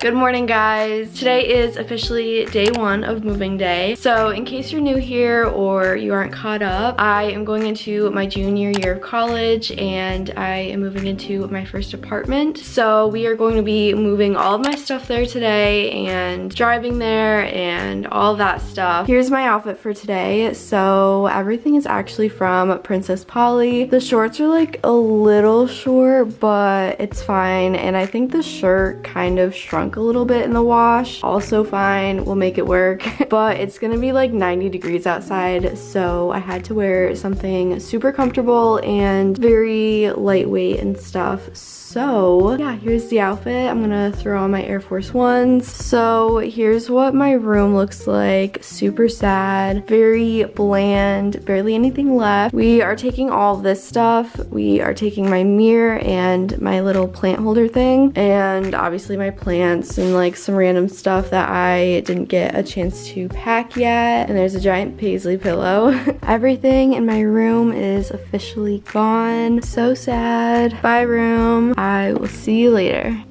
Good morning, guys. Today is officially day 1 of moving day. So in case you're new here or you aren't caught up, I am going into my junior year of college and I am moving into my first apartment. So we are going to be moving all of my stuff there today and driving there and all that stuff. Here's my outfit for today. So everything is actually from Princess Polly. The shorts are like a little short, but it's fine. And I think the shirt kind of shrunk a little bit in the wash. Also fine, we'll make it work. But it's gonna be like 90 degrees outside, so I had to wear something super comfortable and very lightweight and stuff. So yeah, here's the outfit. I'm gonna throw on my Air Force Ones. So here's what my room looks like. Super sad, very bland, barely anything left. We are taking all of this stuff. We are taking my mirror and my little plant holder thing, and obviously my plants and like some random stuff that I didn't get a chance to pack yet. And there's a giant paisley pillow. Everything in my room is officially gone. So sad. Bye, room. I will see you later.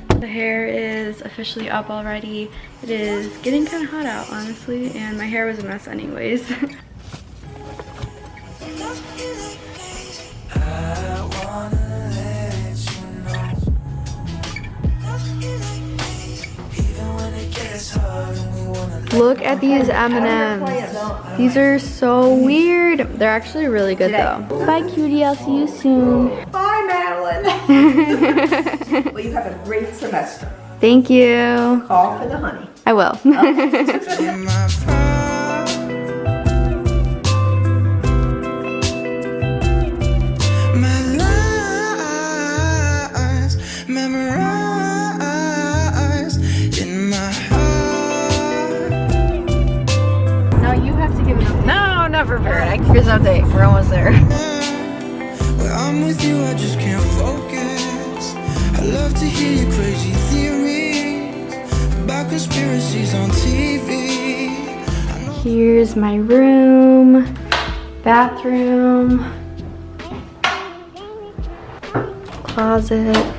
The hair is officially up already. It is getting kind of hot out, honestly, and my hair was a mess anyways. Look at these M&Ms. These are so weird. They're actually really good though. Bye, cutie. I'll see you soon. Bye, Madeline. Well, you have a great semester. Thank you. Call for the honey. I will. Here's an update. We're almost there. When I'm with you, I just can't focus. I love to hear your crazy theories about conspiracies on TV. Here's my room, bathroom, closet.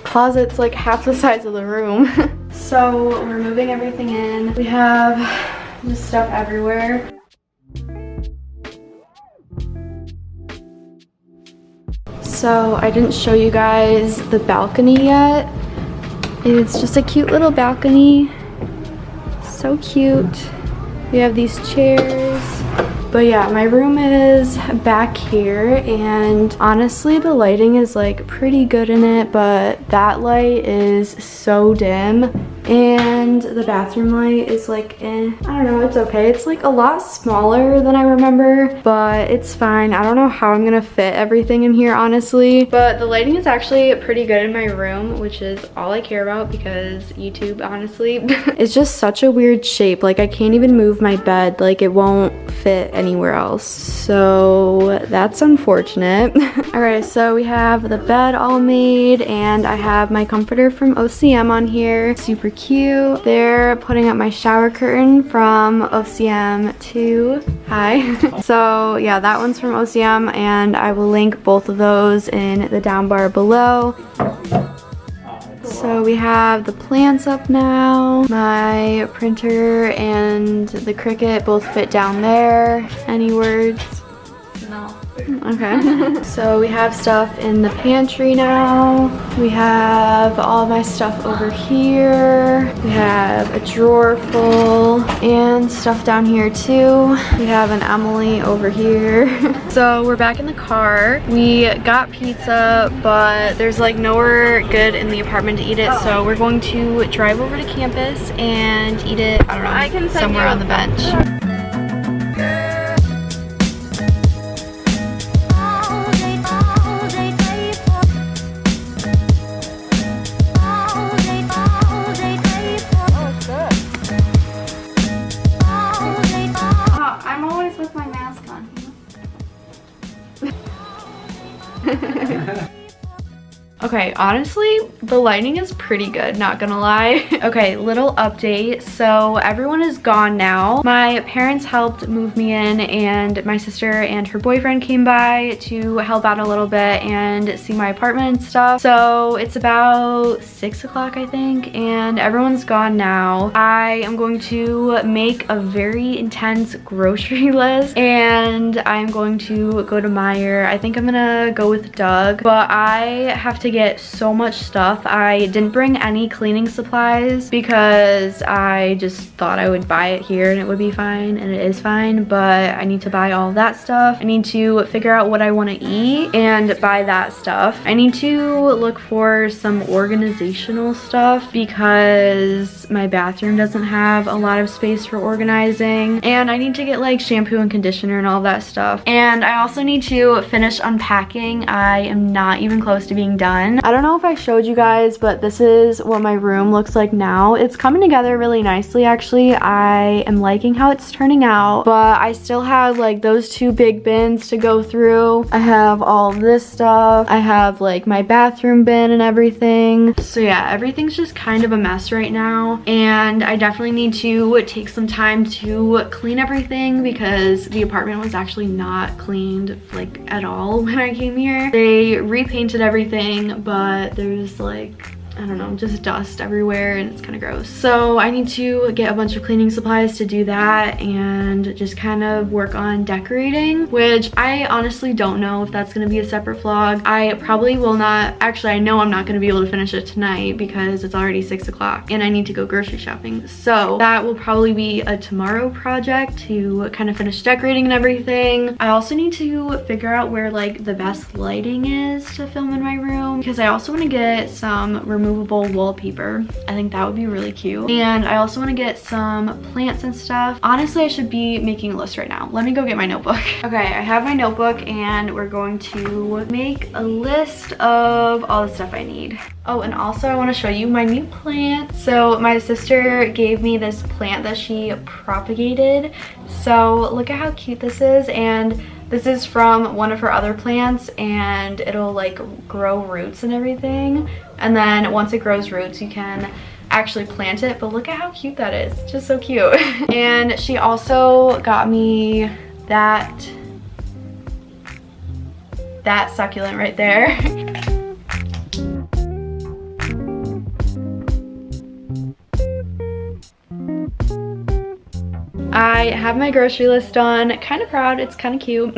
Closet's like half the size of the room. So we're moving everything in. We have just stuff everywhere. So I didn't show you guys the balcony yet. It's just a cute little balcony. So cute. We have these chairs. But yeah, my room is back here, and honestly the lighting is like pretty good in it, but that light is so dim. And the bathroom light is like, I don't know, it's okay. It's like a lot smaller than I remember, but it's fine. I don't know how I'm gonna fit everything in here, honestly. But the lighting is actually pretty good in my room, which is all I care about because YouTube, honestly. It's just such a weird shape. Like I can't even move my bed. Like it won't fit anywhere else. So that's unfortunate. All right, so we have the bed all made, and I have my comforter from OCM on here. Super cute. They're putting up my shower curtain from OCM too. Hi. So yeah, that one's from OCM, and I will link both of those in the down bar below. So we have the plants up now. My printer and the Cricut both fit down there. Any words? No. Okay. So we have stuff in the pantry now. We have all my stuff over here. We have a drawer full and stuff down here too. We have an Emily over here. So we're back in the car. We got pizza, but there's like nowhere good in the apartment to eat it. So we're going to drive over to campus and eat it, I don't know, somewhere on the bench. Okay, honestly, The lighting is pretty good, not gonna lie. Okay, little update. So everyone is gone now. My parents helped move me in, and my sister and her boyfriend came by to help out a little bit and see my apartment and stuff. So it's about 6 o'clock, I think, and everyone's gone now. I am going to make a very intense grocery list, and I'm going to go to Meijer. I think I'm gonna go with Doug, but I have to get so much stuff. I didn't bring any cleaning supplies because I just thought I would buy it here and it would be fine, and it is fine, but I need to buy all of that stuff. I need to figure out what I want to eat and buy that stuff. I need to look for some organizational stuff because my bathroom doesn't have a lot of space for organizing, and I need to get like shampoo and conditioner and all that stuff. And I also need to finish unpacking. I am not even close to being done. I don't know if I showed you guys, but this is what my room looks like now. It's coming together really nicely, actually. I am liking how it's turning out, but I still have like those 2 big bins to go through. I have all this stuff. I have like my bathroom bin and everything. So yeah, everything's just kind of a mess right now, and I definitely need to take some time to clean everything because the apartment was actually not cleaned like at all when I came here. They repainted everything, but there's like, I don't know, just dust everywhere and it's kind of gross. So I need to get a bunch of cleaning supplies to do that and just kind of work on decorating, which I honestly don't know if that's going to be a separate vlog. I probably will not. Actually, I know I'm not going to be able to finish it tonight because it's already 6 o'clock and I need to go grocery shopping. So that will probably be a tomorrow project to kind of finish decorating and everything. I also need to figure out where like the best lighting is to film in my room because I also want to get some removable wallpaper. I think that would be really cute. And I also want to get some plants and stuff. Honestly, I should be making a list right now. Let me go get my notebook. Okay, I have my notebook and we're going to make a list of all the stuff I need. Oh, and also I want to show you my new plant. So my sister gave me this plant that she propagated. So look at how cute this is, and this is from one of her other plants, and it'll like grow roots and everything. And then once it grows roots, you can actually plant it. But look at how cute that is. It's just so cute. And she also got me that succulent right there. I have my grocery list done. Kind of proud. It's kind of cute.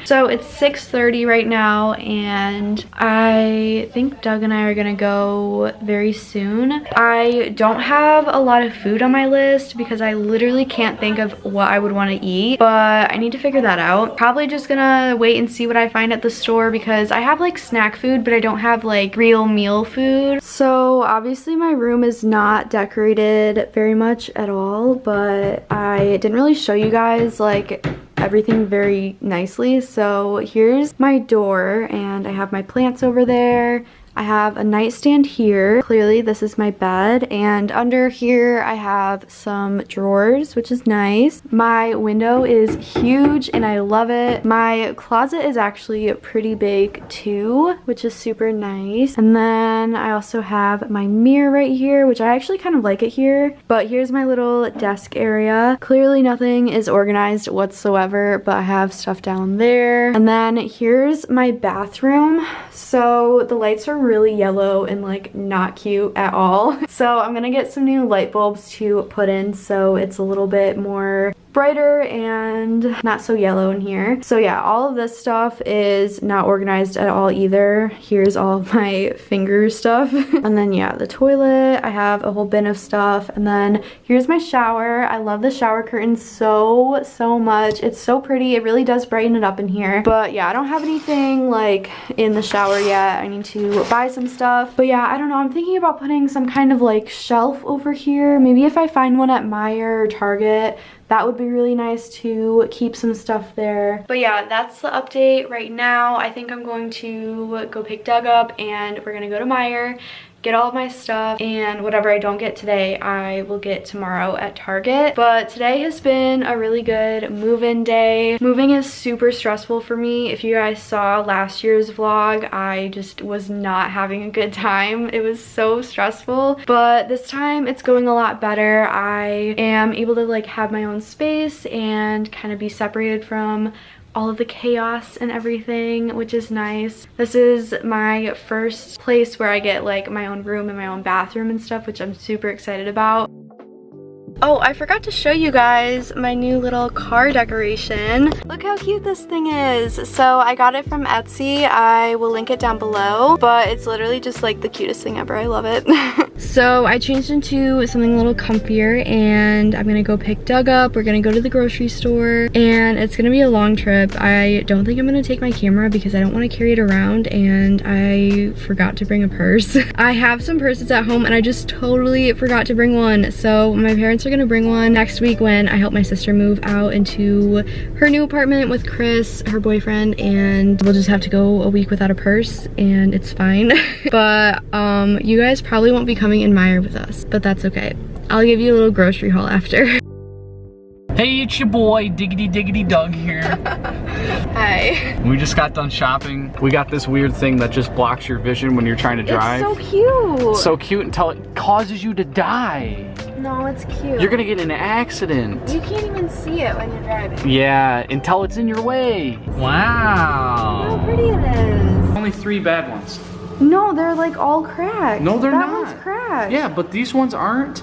So it's 6:30 right now, and I think Doug and I are gonna go very soon. I don't have a lot of food on my list because I literally can't think of what I would want to eat, but I need to figure that out. Probably just gonna wait and see what I find at the store because I have like snack food, but I don't have like real meal food. So obviously my room is not decorated very much at all, but I didn't really show you guys like everything very nicely. So here's my door, and I have my plants over there. I have a nightstand here. Clearly this is my bed, and under here I have some drawers, which is nice. My window is huge and I love it. My closet is actually pretty big too, which is super nice. And then I also have my mirror right here, which I actually kind of like it here. But here's my little desk area. Clearly nothing is organized whatsoever, but I have stuff down there. And then here's my bathroom. So the lights are really yellow and like not cute at all. So I'm gonna get some new light bulbs to put in so it's a little bit more brighter and not so yellow in here. So yeah, all of this stuff is not organized at all either. Here's all of my finger stuff. And then yeah, the toilet, I have a whole bin of stuff. And then here's my shower. I love the shower curtain so much. It's so pretty. It really does brighten it up in here. But yeah, I don't have anything like in the shower yet. I need to buy some stuff. But yeah, I don't know. I'm thinking about putting some kind of like shelf over here. Maybe if I find one at Meijer or Target, that would be really nice to keep some stuff there. But yeah, that's the update right now. I think I'm going to go pick Doug up and we're gonna go to Meijer get all of my stuff, and whatever I don't get today, I will get tomorrow at Target. But today has been a really good move-in day. Moving is super stressful for me. If you guys saw last year's vlog, I just was not having a good time. It was so stressful, but this time it's going a lot better. I am able to like have my own space and kind of be separated from all of the chaos and everything, which is nice. This is my first place where I get like my own room and my own bathroom and stuff, which I'm super excited about. Oh, I forgot to show you guys my new little car decoration. Look how cute this thing is. So I got it from Etsy. I will link it down below, but it's literally just like the cutest thing ever. I love it. So I changed into something a little comfier, and I'm gonna go pick Doug up. We're gonna go to the grocery store, and it's gonna be a long trip. I don't think I'm gonna take my camera because I don't want to carry it around, and I forgot to bring a purse. I have some purses at home and I just totally forgot to bring one. So my parents are gonna bring one next week when I help my sister move out into her new apartment with Chris, her boyfriend, and we'll just have to go a week without a purse, and it's fine. But you guys probably won't be coming in Meyer with us, but that's okay. I'll give you a little grocery haul after. Hey, it's your boy, Diggity Diggity Doug here. Hi. We just got done shopping. We got this weird thing that just blocks your vision when you're trying to drive. It's so cute. It's so cute until it causes you to die. No, it's cute. You're gonna get in an accident. You can't even see it when you're driving. Yeah, until it's in your way. Wow. Look how pretty it is. Only 3 bad ones. No, they're like all cracked. No, they're that not. That one's cracked. Yeah, but these ones aren't.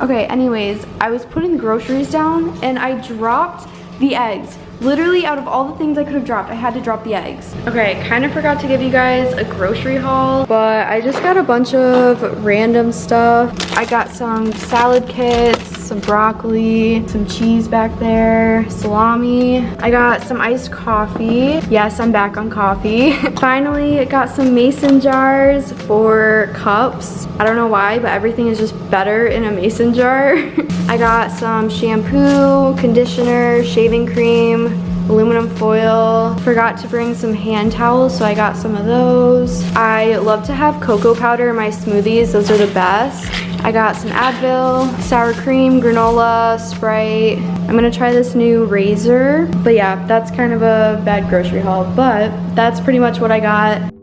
Okay, anyways, I was putting the groceries down and I dropped the eggs. Literally, out of all the things I could have dropped, I had to drop the eggs. Okay, kind of forgot to give you guys a grocery haul, but I just got a bunch of random stuff. I got some salad kits, some broccoli, some cheese back there, salami. I got some iced coffee. Yes, I'm back on coffee. Finally, got some mason jars for cups. I don't know why, but everything is just better in a mason jar. I got some shampoo, conditioner, shaving cream, aluminum foil. Forgot to bring some hand towels, so I got some of those. I love to have cocoa powder in my smoothies. Those are the best. I got some Advil, sour cream, granola, Sprite. I'm gonna try this new razor. But yeah, that's kind of a bad grocery haul, but that's pretty much what I got.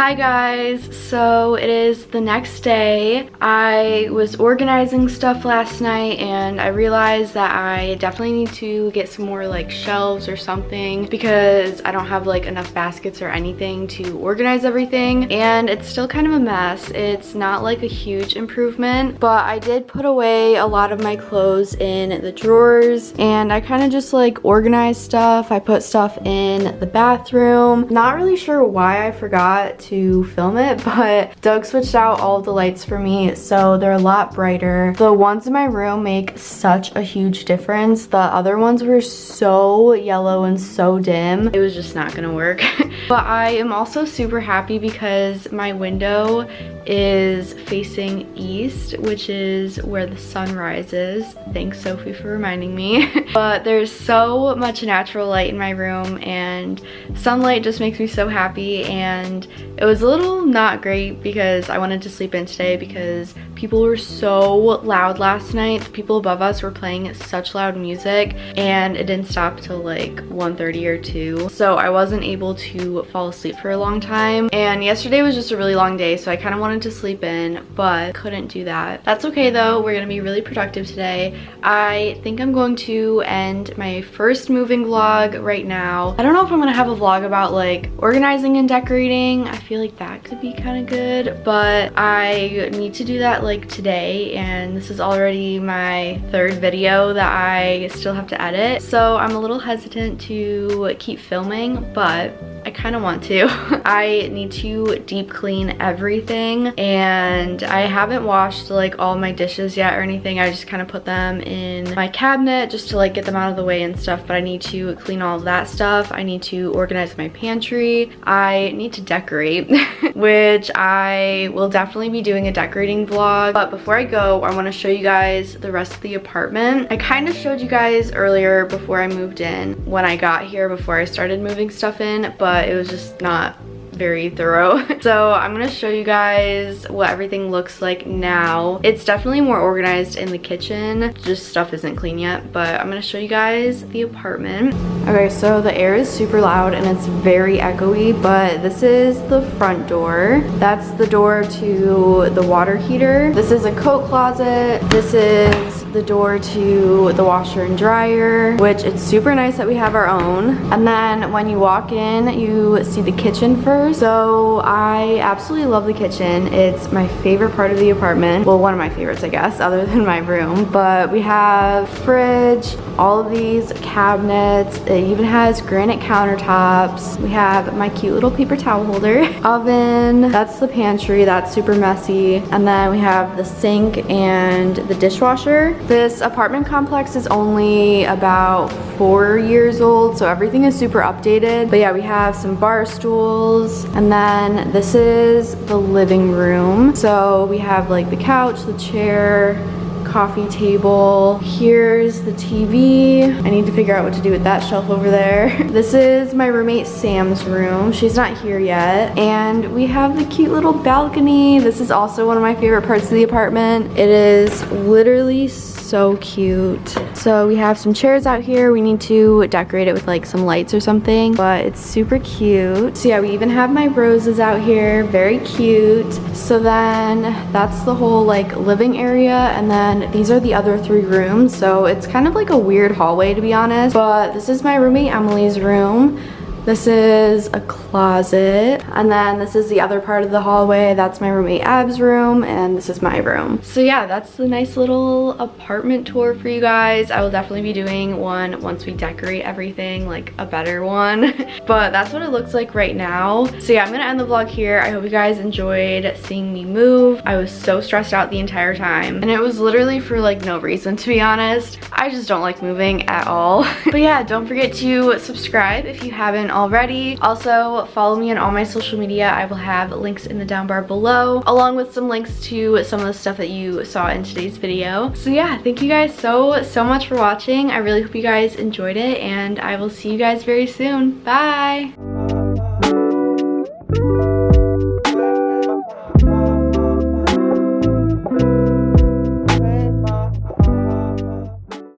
Hi guys, so it is the next day. I was organizing stuff last night and I realized that I definitely need to get some more like shelves or something because I don't have like enough baskets or anything to organize everything, and it's still kind of a mess. It's not like a huge improvement, but I did put away a lot of my clothes in the drawers and I kind of just like organized stuff. I put stuff in the bathroom. Not really sure why I forgot to film it, but Doug switched out all of the lights for me, so they're a lot brighter. The ones in my room make such a huge difference. The other ones were so yellow and so dim. It was just not gonna work. But I am also super happy because my window is facing east, which is where the sun rises. Thanks, Sophie, for reminding me. But there's so much natural light in my room and sunlight just makes me so happy, and it was a little not great because I wanted to sleep in today because people were so loud last night. The people above us were playing such loud music and it didn't stop till like 1:30 or 2. So I wasn't able to fall asleep for a long time. And yesterday was just a really long day, so I kind of wanted to sleep in, but couldn't do that. That's okay though, we're gonna be really productive today. I think I'm going to end my first moving vlog right now. I don't know if I'm gonna have a vlog about like organizing and decorating. I feel like that could be kind of good, but I need to do that like today, and this is already my 3rd video that I still have to edit, so I'm a little hesitant to keep filming, but I kind of want to. I need to deep clean everything, and I haven't washed like all my dishes yet or anything. I just kind of put them in my cabinet just to like get them out of the way and stuff, but I need to clean all of that stuff. I need to organize my pantry. I need to decorate, which I will definitely be doing a decorating vlog. But before I go, I want to show you guys the rest of the apartment. I kind of showed you guys earlier before I moved in when I got here, before I started moving stuff in, but it was just not very thorough. So I'm gonna show you guys what everything looks like now. It's definitely more organized in the kitchen. Just stuff isn't clean yet, but I'm gonna show you guys the apartment. Okay, so the air is super loud and it's very echoey, but this is the front door. That's the door to the water heater. This is a coat closet. This is the door to the washer and dryer, which it's super nice that we have our own. And then when you walk in, you see the kitchen first. So I absolutely love the kitchen. It's my favorite part of the apartment. Well, one of my favorites, I guess, other than my room. But we have fridge, all of these cabinets. It even has granite countertops. We have my cute little paper towel holder. Oven, that's the pantry, that's super messy. And then we have the sink and the dishwasher. This apartment complex is only about 4 years old, so everything is super updated. But yeah, we have some bar stools, and then this is the living room. So we have like the couch, the chair, coffee table. Here's the TV. I need to figure out what to do with that shelf over there. This is my roommate Sam's room. She's not here yet. And we have the cute little balcony. This is also one of my favorite parts of the apartment. It is literally so cute. So we have some chairs out here. We need to decorate it with like some lights or something, but it's super cute. So yeah, we even have my roses out here, very cute. So then that's the whole like living area, and then these are the other 3 rooms. So it's kind of like a weird hallway, to be honest, but this is my roommate Emily's room. This is a closet, and then this is the other part of the hallway. That's my roommate Ab's room, and this is my room. So yeah, that's the nice little apartment tour for you guys. I will definitely be doing one once we decorate everything, like a better one. But that's what it looks like right now. So yeah, I'm gonna end the vlog here. I hope you guys enjoyed seeing me move. I was so stressed out the entire time, and it was literally for like no reason, to be honest. I just don't like moving at all. But yeah, don't forget to subscribe if you haven't already. Also, follow me on all my social media. I will have links in the down bar below, along with some links to some of the stuff that you saw in today's video. So yeah, thank you guys so much for watching. I really hope you guys enjoyed it, and I will see you guys very soon. Bye!